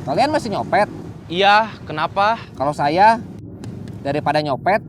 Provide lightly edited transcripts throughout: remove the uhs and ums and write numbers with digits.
Kalian masih nyopet? Iya, kenapa? Kalau saya, daripada nyopet,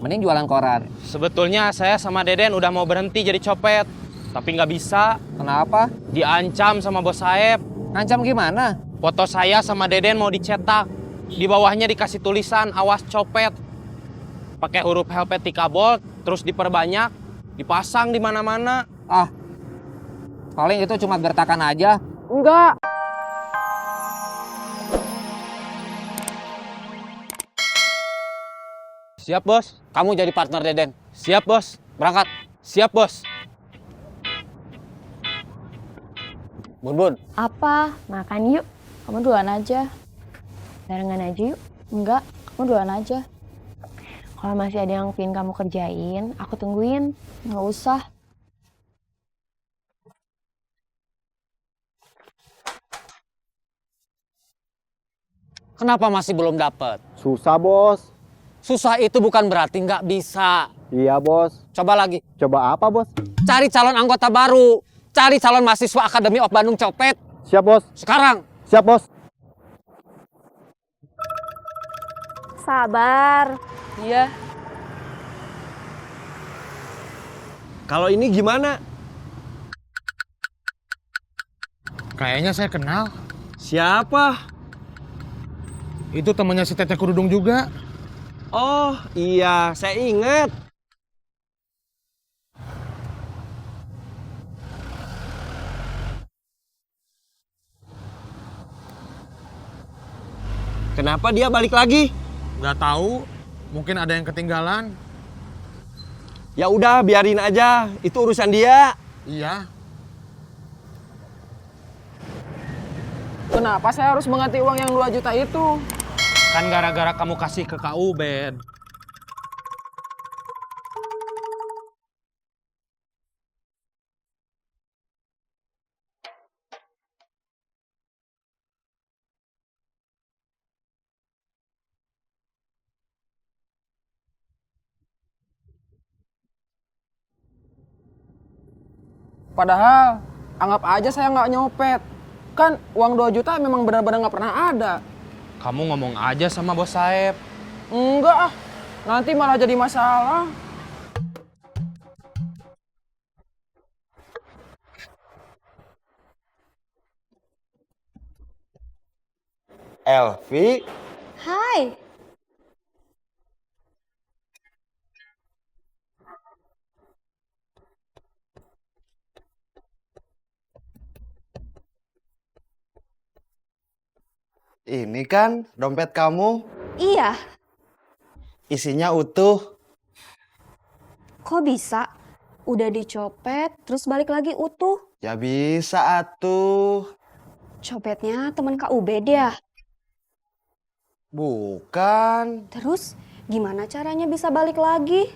mending jualan koran. Sebetulnya saya sama Deden udah mau berhenti jadi copet. Tapi nggak bisa. Kenapa? Diancam sama bos Saeb. Ngancam gimana? Foto saya sama Deden mau dicetak. Di bawahnya dikasih tulisan, awas copet. Pakai huruf Helvetica Bold, terus diperbanyak, dipasang di mana-mana. Ah, paling itu cuma gertakan aja. Enggak. Siap, Bos. Kamu jadi partner Deden. Siap, Bos. Berangkat. Siap, Bos. Bun. Apa? Makan yuk. Kamu duluan aja. Barengan aja yuk. Enggak, kamu duluan aja. Kalau masih ada yang pengen kamu kerjain, aku tungguin. Nggak usah. Kenapa masih belum dapat? Susah, Bos. Susah itu bukan berarti nggak bisa. Iya, Bos. Coba lagi. Coba apa, Bos? Cari calon anggota baru. Cari calon mahasiswa Akademi of Bandung Copet. Siap, Bos. Sekarang. Siap, Bos. Sabar. Iya. Kalau ini gimana? Kayaknya saya kenal. Siapa? Itu temannya si Teteh Kerudung juga. Oh iya, saya ingat. Kenapa dia balik lagi? Nggak tahu, mungkin ada yang ketinggalan. Ya udah, biarin aja. Itu urusan dia. Iya. Kenapa saya harus mengganti uang yang 2 juta itu? Kan gara-gara kamu kasih ke Kak Ubed. Padahal, anggap aja saya nggak nyopet. Kan uang 2 juta memang benar-benar nggak pernah ada. Kamu ngomong aja sama bos Saeb. Enggak ah, nanti malah jadi masalah. Elvi, Hai. ini kan dompet kamu. Iya. Isinya utuh. Kok bisa? Udah dicopet, terus balik lagi utuh. Ya bisa atuh. Copetnya temen Kak Ubed ya? Bukan. Terus gimana caranya bisa balik lagi?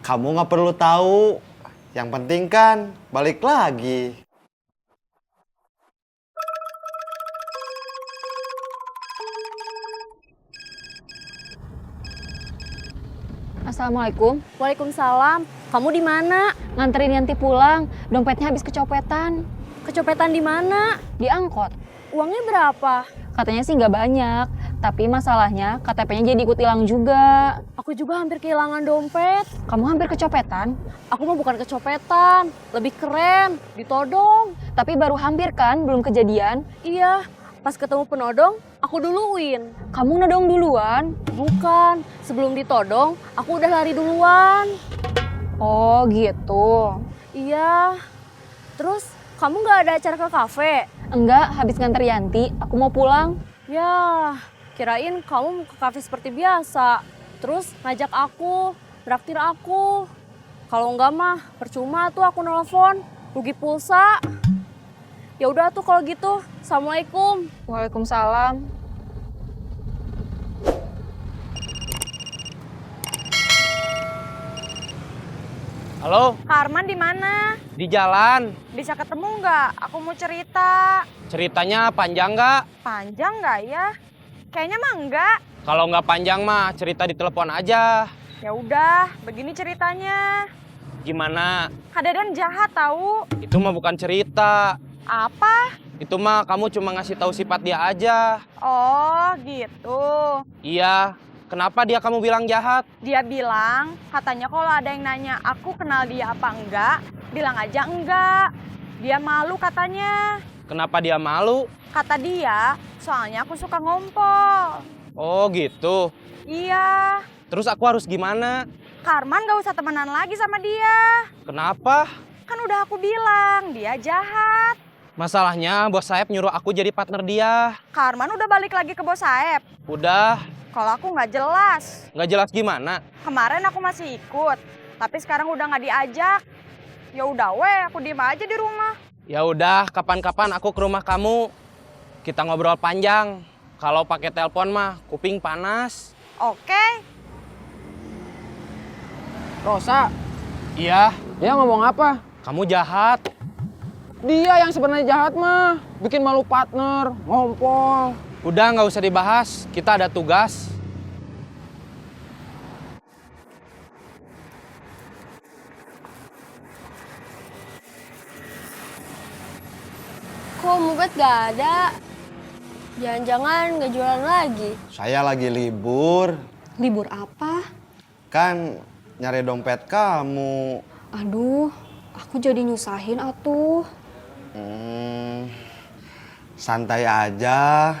Kamu nggak perlu tahu. Yang penting kan balik lagi. Assalamualaikum. Waalaikumsalam. Kamu di mana? Nganterin Yanti pulang. Dompetnya habis kecopetan. Kecopetan di mana? Di angkot. Uangnya berapa? Katanya sih nggak banyak. Tapi masalahnya KTP-nya jadi ikut hilang juga. Aku juga hampir kehilangan dompet. Kamu hampir kecopetan? Aku mah bukan kecopetan. Lebih keren. Ditodong. Tapi baru hampir kan? Belum kejadian? Iya. Pas ketemu penodong, aku duluin. Kamu nodong duluan? Bukan. Sebelum ditodong, aku udah lari duluan. Oh gitu. Iya. Terus kamu nggak ada acara ke kafe? Enggak, habis nganter Yanti. Aku mau pulang. Ya, kirain kamu mau ke kafe seperti biasa. Terus ngajak aku, traktir aku. Kalau enggak mah, percuma tuh aku nelfon. Rugi pulsa. Ya udah tuh kalau gitu. Assalamualaikum. Waalaikumsalam. Halo, Kak Arman di mana? di jalan. Bisa ketemu nggak? Aku mau cerita. Ceritanya panjang nggak? Panjang nggak ya? Kayaknya mah enggak. Kalau nggak panjang mah cerita di telepon aja. Ya udah, begini ceritanya. Gimana? Kak Dadan jahat tahu. Itu mah bukan cerita. Apa? Itu mah kamu cuma ngasih tahu sifat dia aja. Oh, gitu. Iya, kenapa dia kamu bilang jahat? Dia bilang, katanya kalau ada yang nanya aku kenal dia apa enggak, bilang aja enggak. Dia malu katanya. Kenapa dia malu? Kata dia, soalnya aku suka ngompol. Oh gitu. Iya, Terus aku harus gimana? Karman gak usah temenan lagi sama dia. Kenapa? Kan udah aku bilang, dia jahat. Masalahnya bos Saeb nyuruh aku jadi partner dia. Karman udah balik lagi ke bos Saeb. Udah, Kalau aku nggak jelas. nggak jelas gimana. Kemarin aku masih ikut, tapi sekarang udah nggak diajak. Ya udah weh, aku diem aja di rumah. Ya udah, kapan-kapan aku ke rumah kamu. Kita ngobrol panjang. Kalau pakai telepon mah kuping panas. Oke, Rosa, Iya, dia ngomong apa? kamu jahat. Dia yang sebenarnya jahat mah. Bikin malu partner, ngompol. Udah nggak usah dibahas, kita ada tugas. Kok Mubet gak ada? Jangan-jangan gak jualan lagi. Saya lagi libur. Libur apa? Kan nyari dompet kamu. Aduh, aku jadi nyusahin atuh. Santai aja.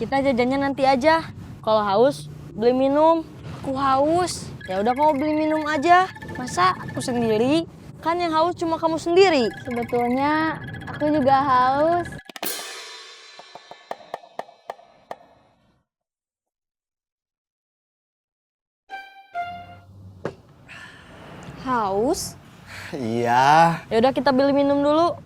Kita jajannya nanti aja. Kalau haus, beli minum. Aku haus. Ya udah kamu beli minum aja. Masa aku sendiri? Kan yang haus cuma kamu sendiri. Sebetulnya aku juga haus. Haus? Iya. Ya udah kita beli minum dulu.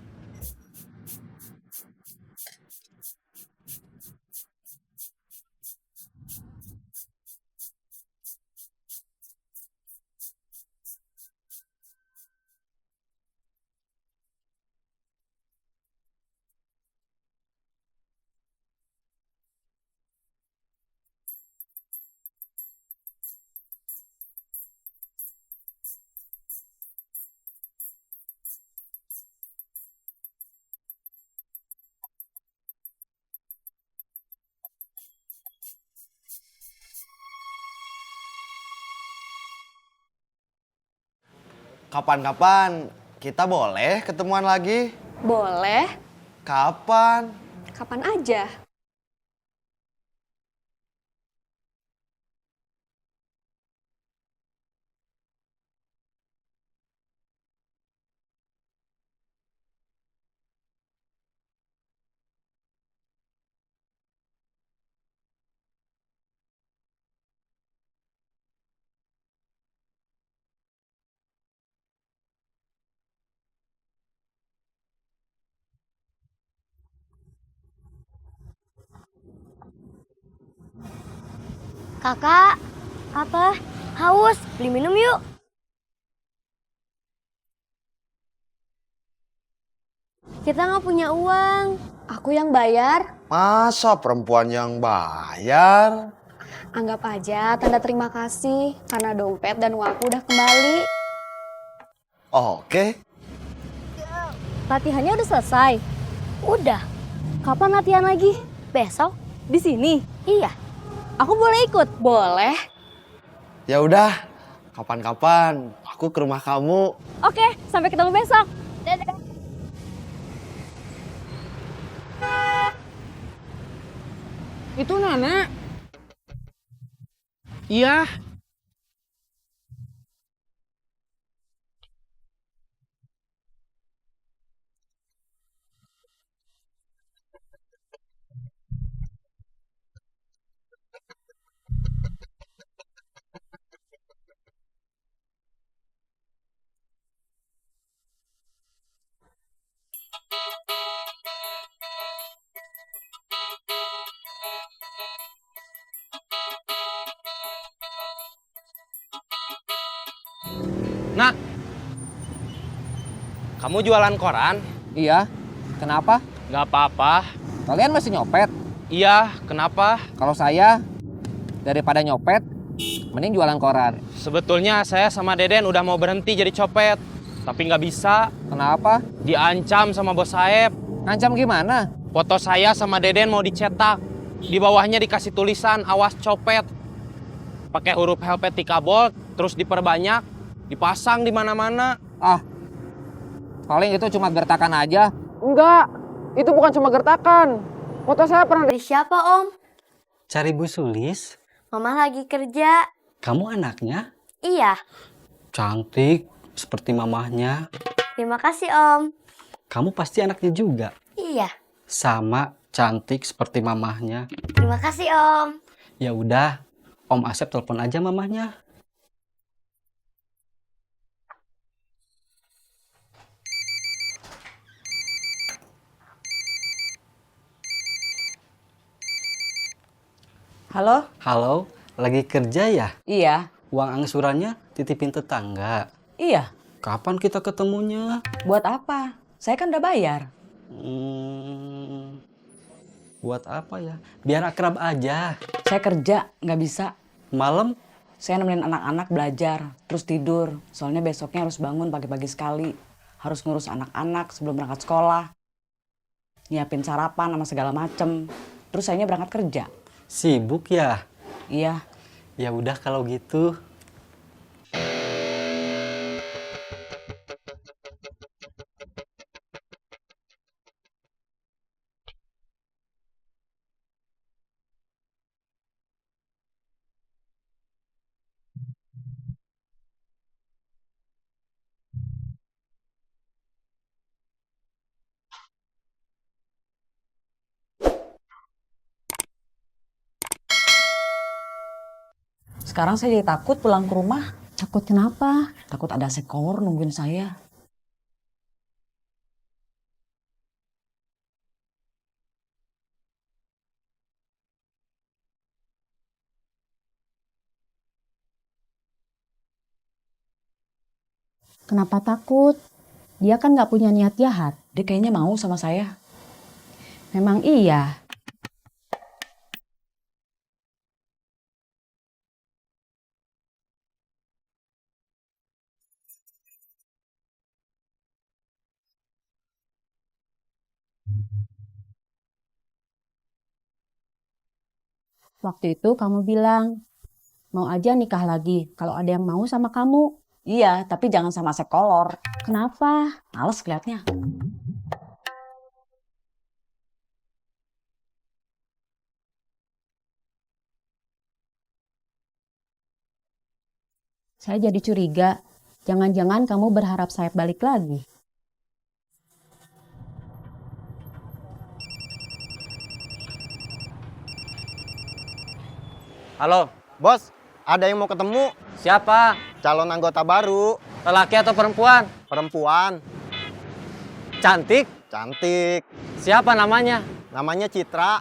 Kapan-kapan kita boleh ketemuan lagi? Boleh. Kapan? Kapan aja? Kakak, apa? Haus? Beli minum yuk. Kita nggak punya uang. Aku yang bayar. Masa perempuan yang bayar? Anggap aja tanda terima kasih karena dompet dan uangku udah kembali. Oke. Latihannya udah selesai? Udah. Kapan latihan lagi? Besok? Di sini? Iya. Aku boleh ikut? Boleh. Ya udah, kapan-kapan aku ke rumah kamu. Oke, sampai ketemu besok. Dadah. Itu Nana. Iya. Nah, kamu jualan koran? Iya. Kenapa? Nggak apa-apa. Kalian masih nyopet? Iya, kenapa? Kalau saya daripada nyopet, mending jualan koran. Sebetulnya saya sama Deden udah mau berhenti jadi copet. Tapi nggak bisa. Kenapa? Diancam sama bos Saeb. Ngancam gimana? Foto saya sama Deden mau dicetak. Di bawahnya dikasih tulisan awas copet. Pakai huruf Helvetica Bold, terus diperbanyak, dipasang di mana-mana. Ah, paling itu cuma gertakan aja. Enggak, itu bukan cuma gertakan. Foto saya pernah Dari siapa, Om? Cari Bu Sulis. Mama lagi kerja. Kamu anaknya? Iya. Cantik, seperti mamahnya. Terima kasih, Om. Kamu pasti anaknya juga. Iya. Sama, cantik seperti mamahnya. Terima kasih, Om. Ya udah, Om Asep telepon aja mamahnya. Halo? Halo, lagi kerja ya? Iya. Uang angsurannya titipin tetangga. Iya. Kapan kita ketemunya? Buat apa? Saya kan udah bayar. Buat apa ya? Biar akrab aja. Saya kerja, nggak bisa. Malam? Saya nemenin anak-anak belajar, terus tidur. Soalnya besoknya harus bangun pagi-pagi sekali. Harus ngurus anak-anak sebelum berangkat sekolah. Nyiapin sarapan sama segala macem. Terus sayanya berangkat kerja. Sibuk ya? Iya. Ya udah kalau gitu. Sekarang saya jadi takut pulang ke rumah. Takut kenapa? Takut ada sekor nungguin saya. Kenapa takut? Dia kan nggak punya niat jahat. Dia kayaknya mau sama saya. Memang iya. Waktu itu kamu bilang, mau aja nikah lagi kalau ada yang mau sama kamu. Iya, tapi jangan sama sekolor. Kenapa? Males kelihatnya. Saya jadi curiga, jangan-jangan kamu berharap saya balik lagi. Halo, bos. Ada yang mau ketemu. Siapa? Calon anggota baru. Lelaki atau perempuan? Perempuan. Cantik? Cantik. Siapa namanya? Namanya Citra.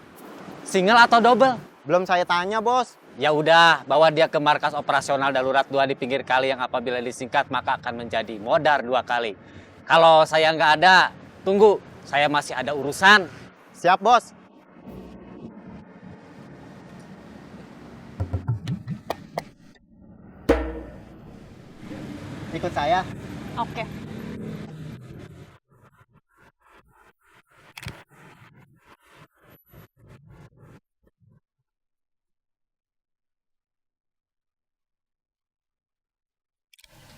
Single atau double? Belum saya tanya, bos. Ya udah, bawa dia ke markas operasional darurat 2 di pinggir kali yang apabila disingkat maka akan menjadi Modar 2 kali. Kalau saya nggak ada, tunggu. Saya masih ada urusan. Siap, bos. Ikut saya. Oke.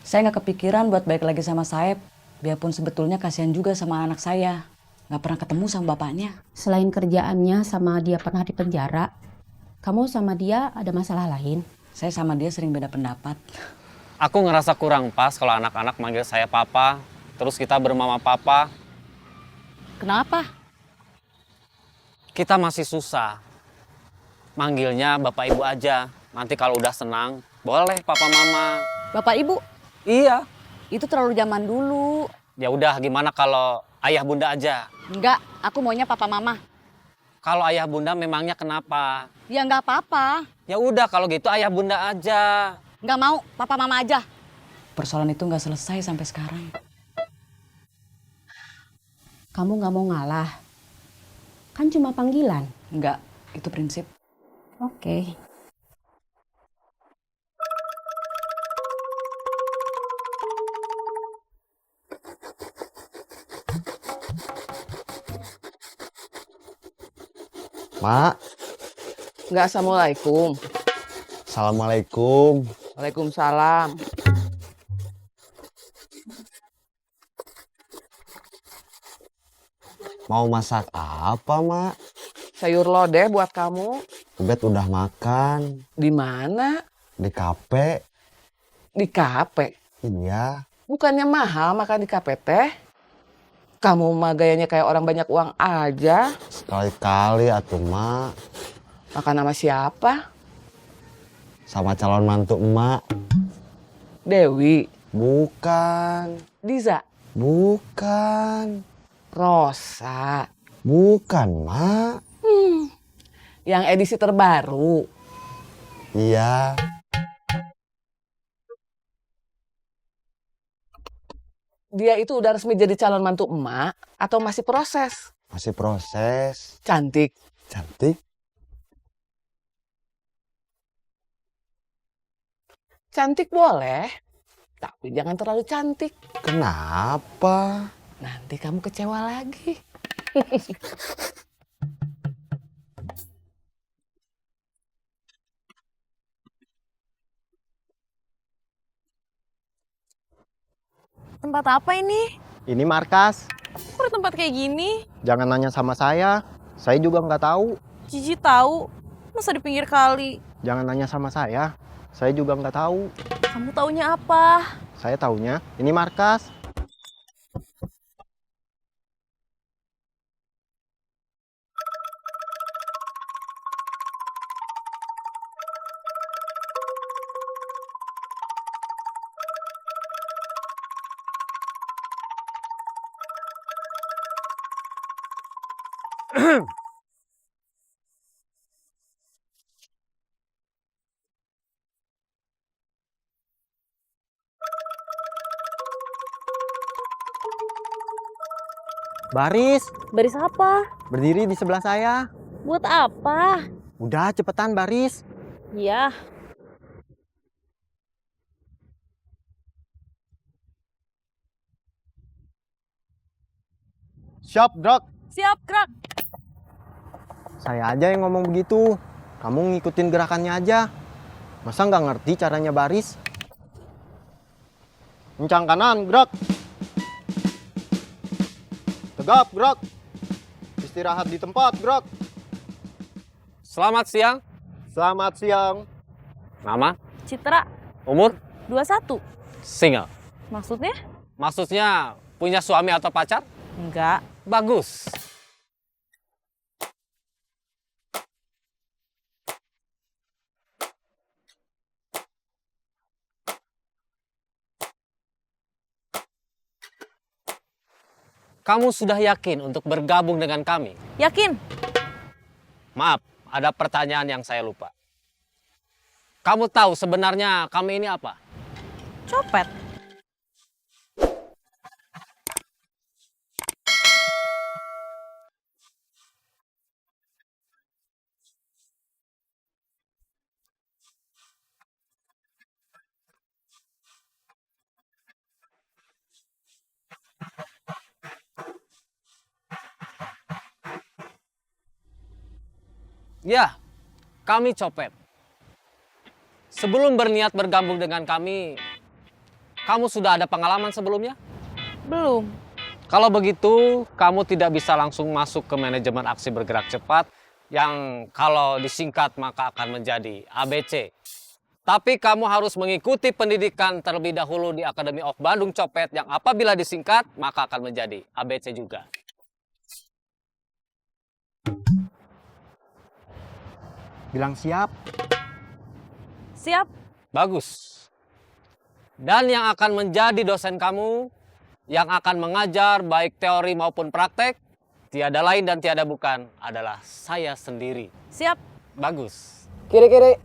Saya nggak kepikiran buat balik lagi sama Saeb. Biarpun sebetulnya kasihan juga sama anak saya. Nggak pernah ketemu sama bapaknya. Selain kerjaannya sama dia pernah di penjara, kamu sama dia ada masalah lain? Saya sama dia sering beda pendapat. Aku ngerasa kurang pas kalau anak-anak manggil saya papa, terus kita bermama papa. Kenapa? Kita masih susah. Manggilnya bapak ibu aja. Nanti kalau udah senang, boleh papa mama. Bapak ibu? Iya. Itu terlalu zaman dulu. Ya udah, gimana kalau ayah bunda aja? Enggak, aku maunya papa mama. Kalau ayah bunda memangnya kenapa? Ya nggak apa-apa. Ya udah kalau gitu ayah bunda aja. Nggak mau, papa mama aja. Persoalan itu nggak selesai sampai sekarang. Kamu nggak mau ngalah? Kan cuma panggilan. Enggak, itu prinsip. Oke. Mak, Nggak assalamualaikum. Assalamualaikum. Waalaikumsalam. Mau masak apa, Mak? Sayur lodeh buat kamu. Ubed udah makan. Di mana? Di kafe. Di kafe. Iya. Bukannya mahal makan di kafe teh? Kamu mah gayanya kayak orang banyak uang aja. Sekali-kali atuh, Mak. Makan sama siapa? Sama calon mantu emak. Dewi. Bukan. Diza. Bukan. Rosa. Bukan, Mak. Yang edisi terbaru. Iya. Dia itu udah resmi jadi calon mantu emak atau masih proses? Masih proses. Cantik. Cantik. Cantik boleh, tapi jangan terlalu cantik. Kenapa? Nanti kamu kecewa lagi. Tempat apa ini? Ini markas. Kok di tempat kayak gini? Jangan nanya sama saya juga nggak tahu. Cici tahu. Masa di pinggir kali? Jangan nanya sama saya juga nggak tahu. Kamu taunya apa? Saya taunya ini markas. Baris, Baris apa? berdiri di sebelah saya. Buat apa? Udah cepetan baris. Iya. Siap, Dok. Siap, gerak. Saya aja yang ngomong begitu. Kamu ngikutin gerakannya aja. Masa nggak ngerti caranya baris? Kencang kanan, gerak. Tegap, gerak. Istirahat di tempat, gerak. Selamat siang. Selamat siang. Nama? Citra, Umur? 21. Single. Maksudnya? Maksudnya punya suami atau pacar? Enggak. Bagus. Kamu sudah yakin untuk bergabung dengan kami? Yakin? Maaf, ada pertanyaan yang saya lupa. Kamu tahu sebenarnya kami ini apa? Copet. Ya, kami copet. Sebelum berniat bergabung dengan kami, kamu sudah ada pengalaman sebelumnya? Belum. Kalau begitu, kamu tidak bisa langsung masuk ke manajemen aksi bergerak cepat yang kalau disingkat maka akan menjadi ABC. Tapi kamu harus mengikuti pendidikan terlebih dahulu di Academy of Bandung Copet yang apabila disingkat maka akan menjadi ABC juga. Bilang siap. Siap. Bagus. Dan yang akan menjadi dosen kamu, yang akan mengajar baik teori maupun praktek, tiada lain dan tiada bukan adalah saya sendiri. Siap. Bagus. Kiri-kiri.